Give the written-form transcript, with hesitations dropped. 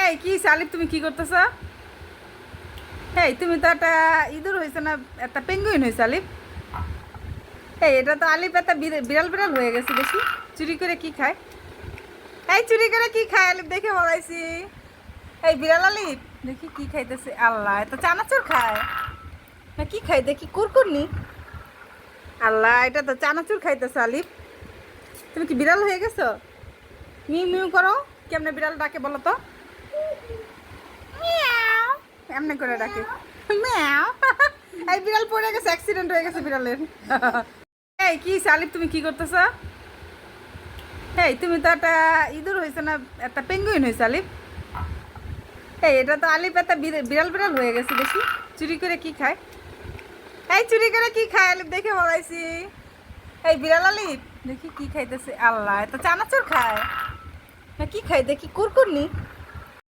এই কি সালিফ, তুমি কি করতেছ? এই তুমি তো একটা ইঁদুর হয়েছে না, একটা পেঙ্গুইন হয়েছে আলিফ। এই এটা তো আলিফ একটা বিড়াল বিড়াল হয়ে গেছে দেখি। চুরি করে কি খায়? এই চুরি করে কি খায় আলিফ, দেখে বলাইছি। এই বিড়াল আলিফ, দেখি কি খাইতেছে। আল্লাহ, এটা চানাচুর খায় না কি খাই দেখি, কুরকুরনি। আল্লাহ, এটা তো চানাচুর খাইতেছে আলিফ। তুমি কি বিড়াল হয়ে গেছো? মিউ মিউ করো। কেমনে বিড়াল ডাকে বলো তো? মিয়াও, এমনি করে ডাকে। মিয়াও। এই বিড়াল পড়ে গেছে, অ্যাক্সিডেন্ট হয়ে গেছে বিড়ালের। এই কি সালিফ, তুমি কি করতেছ? এই তুমি তো একটা ইঁদুর হয়েছে না, একটা পেঙ্গুইন হয়েছে আলিফ। এই এটা তো আলিফ একটা বিড়াল বিড়াল হয়ে গেছে দেখি। চুরি করে কি খায়? এই চুরি করে কি খায় আলিফ, দেখে বলাইছি। এই বিড়াল আলিফ, দেখি কি খাইতেছে। আল্লাহ, এটা চানাচুর খায় না কি খাই দেখি, কুরকুরনি।